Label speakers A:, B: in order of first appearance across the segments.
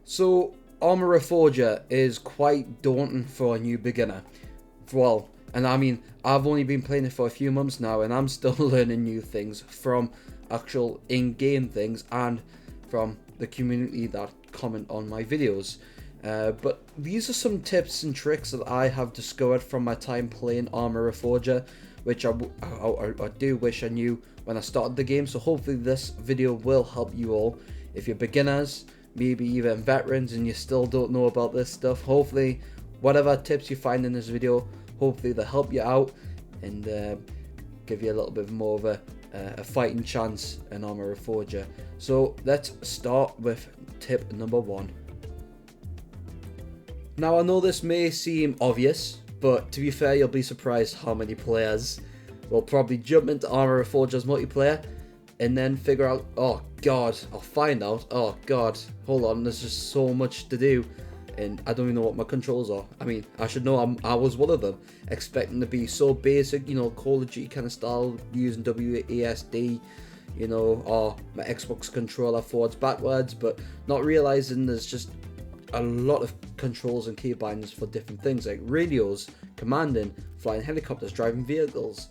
A: So Arma Reforger is quite daunting for a new beginner. Well, and I mean, I've only been playing it for a few months now and I'm still learning new things from actual in-game things and from the community that comment on my videos. But these are some tips and tricks that I have discovered from my time playing Arma Reforger, which I do wish I knew when I started the game. So hopefully this video will help you all. If you're beginners, maybe even veterans, and you still don't know about this stuff, hopefully whatever tips you find in this video, hopefully they'll help you out and give you a little bit more of a fighting chance in Arma Reforger. So let's start with tip number 1. Now I know this may seem obvious, but to be fair, you'll be surprised how many players will probably jump into Arma Reforger's multiplayer and then figure out, oh god, I'll find out, oh god, hold on, there's just so much to do and I don't even know what my controls are. I mean, I should know I was one of them, expecting to be so basic, you know, Call of Duty kind of style, using WASD, you know, or my Xbox controller forwards, backwards, but not realizing there's just a lot of controls and keybinds for different things like radios, commanding, flying helicopters, driving vehicles.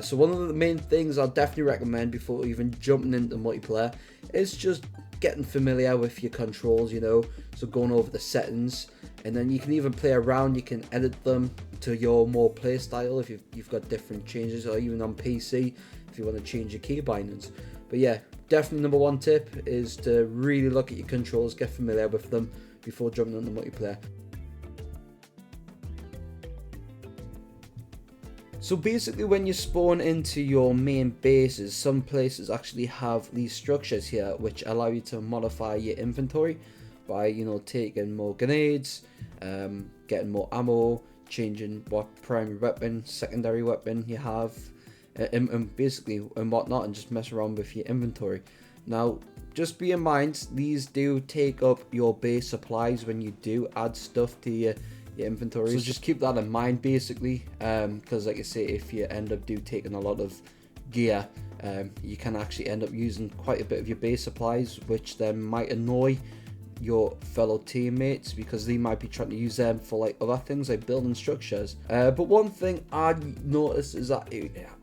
A: So one of the main things I'll definitely recommend before even jumping into multiplayer is just getting familiar with your controls, you know, so going over the settings, and then you can even play around, you can edit them to your more play style if you've got different changes, or even on PC if you want to change your key bindings. But yeah, definitely number 1 tip is to really look at your controls, get familiar with them before jumping on the multiplayer. So basically when you spawn into your main bases, some places actually have these structures here which allow you to modify your inventory by, you know, taking more grenades, getting more ammo, changing what primary weapon, secondary weapon you have, and basically and whatnot, and just mess around with your inventory. Now just be in mind, these do take up your base supplies when you do add stuff to your inventory, so just keep that in mind basically, because like I say, if you end up taking a lot of gear, you can actually end up using quite a bit of your base supplies, which then might annoy your fellow teammates because they might be trying to use them for like other things like building structures. But one thing I noticed is that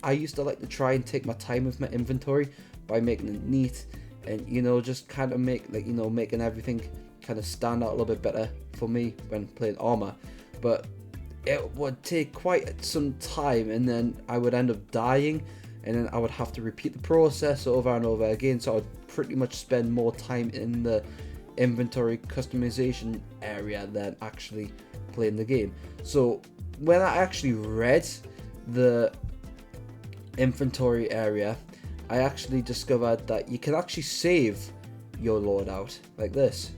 A: I used to like to try and take my time with my inventory by making it neat and, you know, just kind of making everything kind of stand out a little bit better for me when playing Arma. But it would take quite some time and then I would end up dying and then I would have to repeat the process over and over again, so I would pretty much spend more time in the inventory customization area than actually playing the game. So when I actually read the inventory area, I actually discovered that you can actually save your loadout like this.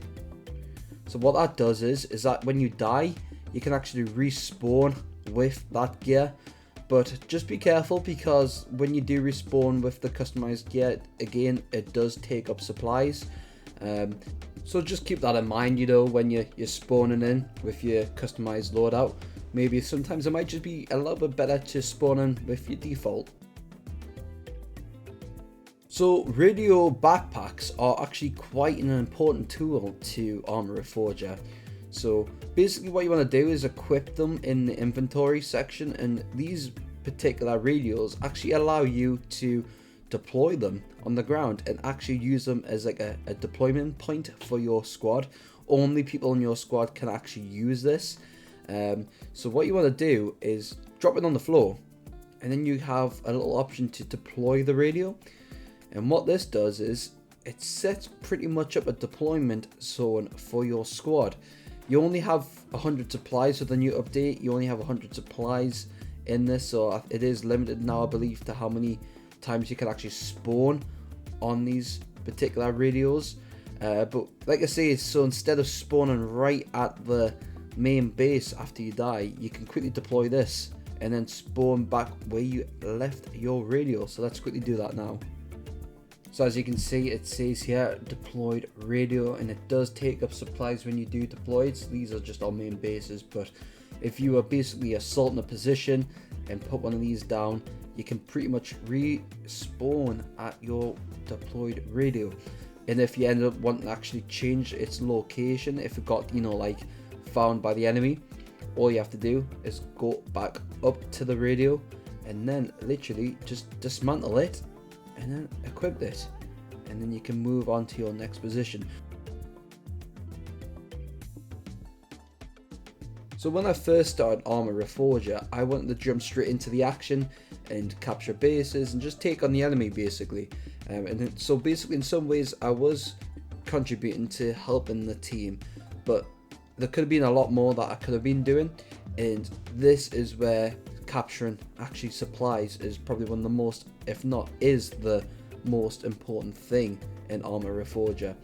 A: So what that does is that when you die, you can actually respawn with that gear, but just be careful because when you do respawn with the customized gear, again, it does take up supplies. So just keep that in mind, you know, when you're spawning in with your customized loadout. Maybe sometimes it might just be a little bit better to spawn in with your default. So radio backpacks are actually quite an important tool to Arma Reforger. So basically what you want to do is equip them in the inventory section, and these particular radios actually allow you to deploy them on the ground and actually use them as like a deployment point for your squad. Only people in your squad can actually use this. So what you want to do is drop it on the floor, and then you have a little option to deploy the radio. And what this does is it sets pretty much up a deployment zone for your squad. You only have 100 supplies with the new update. You only have 100 supplies in this, so it is limited now, I believe, to how many times you can actually spawn on these particular radios. But like I say, so instead of spawning right at the main base after you die, you can quickly deploy this and then spawn back where you left your radio. So let's quickly do that now. So as you can see, it says here deployed radio, and it does take up supplies when you do deploy it. So these are just our main bases, but if you are basically assaulting a position and put one of these down, you can pretty much respawn at your deployed radio. And if you end up wanting to actually change its location, if it got, you know, like found by the enemy, all you have to do is go back up to the radio and then literally just dismantle it and then equip it, and then you can move on to your next position. So when I first started Arma Reforger, I wanted to jump straight into the action and capture bases and just take on the enemy basically. So basically in some ways I was contributing to helping the team, but there could have been a lot more that I could have been doing, and this is where capturing actually supplies is probably one of the most, if not is the most important thing in Arma Reforger.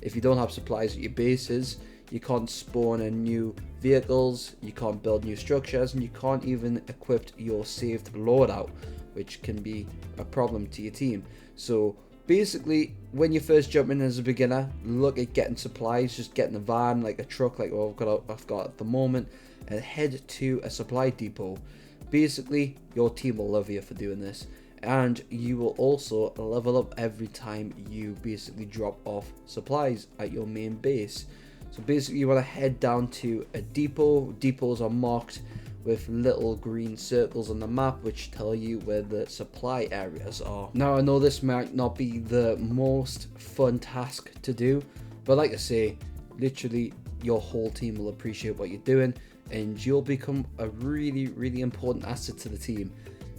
A: If you don't have supplies at your bases, you can't spawn in new vehicles, you can't build new structures, and you can't even equip your saved loadout, which can be a problem to your team. So basically, when you first jump in as a beginner, look at getting supplies, just getting a van, like a truck, like what I've got at the moment, and head to a supply depot. Basically, your team will love you for doing this, and you will also level up every time you basically drop off supplies at your main base. So basically, you want to head down to a depot. Depots are marked with little green circles on the map which tell you where the supply areas are. Now I know this might not be the most fun task to do, but like I say, literally your whole team will appreciate what you're doing and you'll become a really important asset to the team.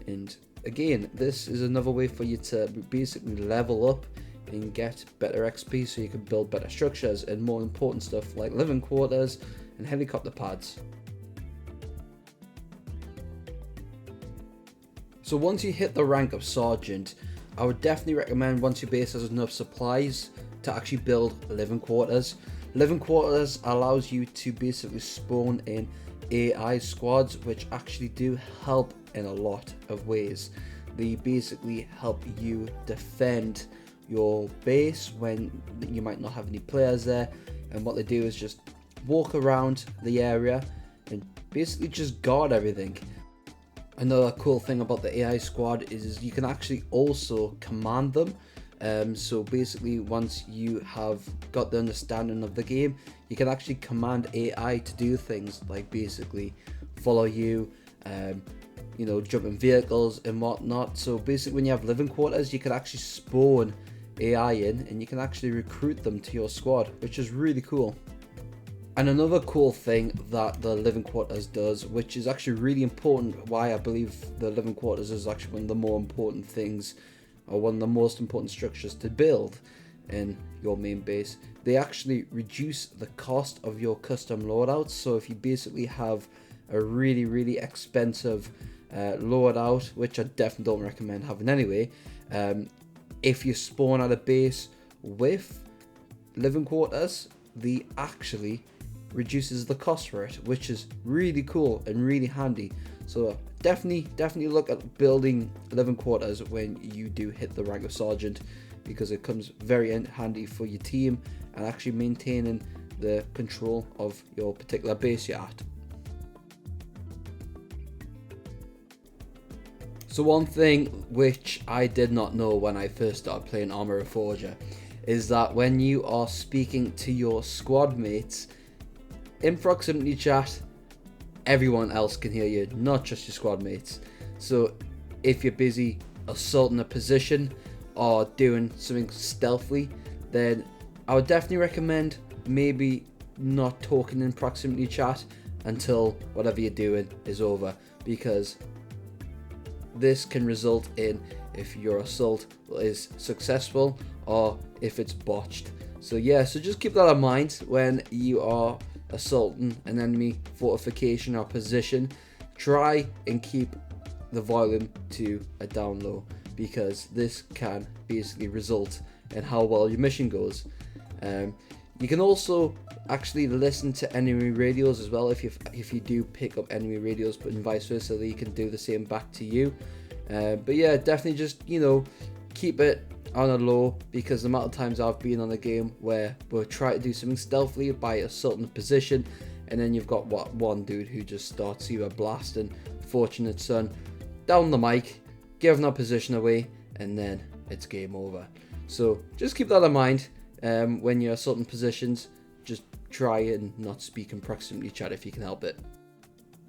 A: And again, this is another way for you to basically level up and get better XP so you can build better structures and more important stuff like living quarters and helicopter pads. So once you hit the rank of Sergeant, I would definitely recommend, once your base has enough supplies, to actually build living quarters. Living quarters allows you to basically spawn in AI squads, which actually do help in a lot of ways. They basically help you defend your base when you might not have any players there, and what they do is just walk around the area and basically just guard everything. Another cool thing about the AI squad is you can actually also command them. So basically, once you have got the understanding of the game, you can actually command AI to do things like basically follow you, you know, jump in vehicles and whatnot. So basically, when you have living quarters, you can actually spawn AI in and you can actually recruit them to your squad, which is really cool. And another cool thing that the living quarters does, which is actually really important, why I believe the living quarters is actually one of the more important things, or one of the most important structures to build in your main base, they actually reduce the cost of your custom loadouts. So if you basically have a really expensive loadout, which I definitely don't recommend having anyway, if you spawn at a base with living quarters, they actually reduces the cost for it, which is really cool and really handy. So definitely look at building living quarters when you do hit the rank of Sergeant, because it comes very handy for your team and actually maintaining the control of your particular base you're at. So one thing which I did not know when I first started playing Arma Reforger is that when you are speaking to your squad mates in proximity chat, everyone else can hear you, not just your squad mates. So if you're busy assaulting a position or doing something stealthily, then I would definitely recommend maybe not talking in proximity chat until whatever you're doing is over, because this can result in if your assault is successful or if it's botched. So yeah, so just keep that in mind when you are assaulting an enemy fortification or position. Try and keep the volume to a down low, because this can basically result in how well your mission goes. You can also actually listen to enemy radios as well if you do pick up enemy radios, but vice versa, they can do the same back to you. But yeah, definitely just, you know, keep it on a low, because the amount of times I've been on a game where we'll try to do something stealthily by assaulting a position, and then you've got one dude who just starts either blasting Fortunate Son down the mic, giving our position away, and then it's game over. So just keep that in mind. when you're certain positions, just try and not speak in proximity chat if you can help it.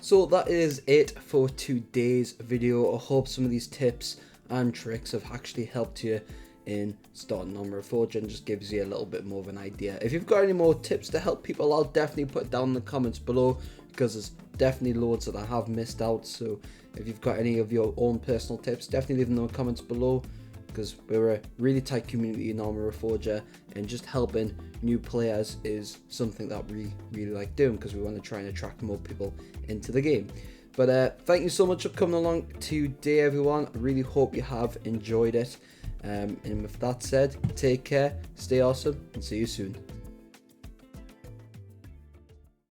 A: So that is it for today's video. I hope some of these tips and tricks have actually helped you in starting Arma Reforger and just gives you a little bit more of an idea. If you've got any more tips to help people out, definitely put it down in the comments below, because there's definitely loads that I have missed out. So if you've got any of your own personal tips, definitely leave them in the comments below, because we're a really tight community in Arma Reforger, and just helping new players is something that we really like doing, because we want to try and attract more people into the game. But thank you so much for coming along today, everyone. I really hope you have enjoyed it. And with that said, take care, stay awesome, and see you soon.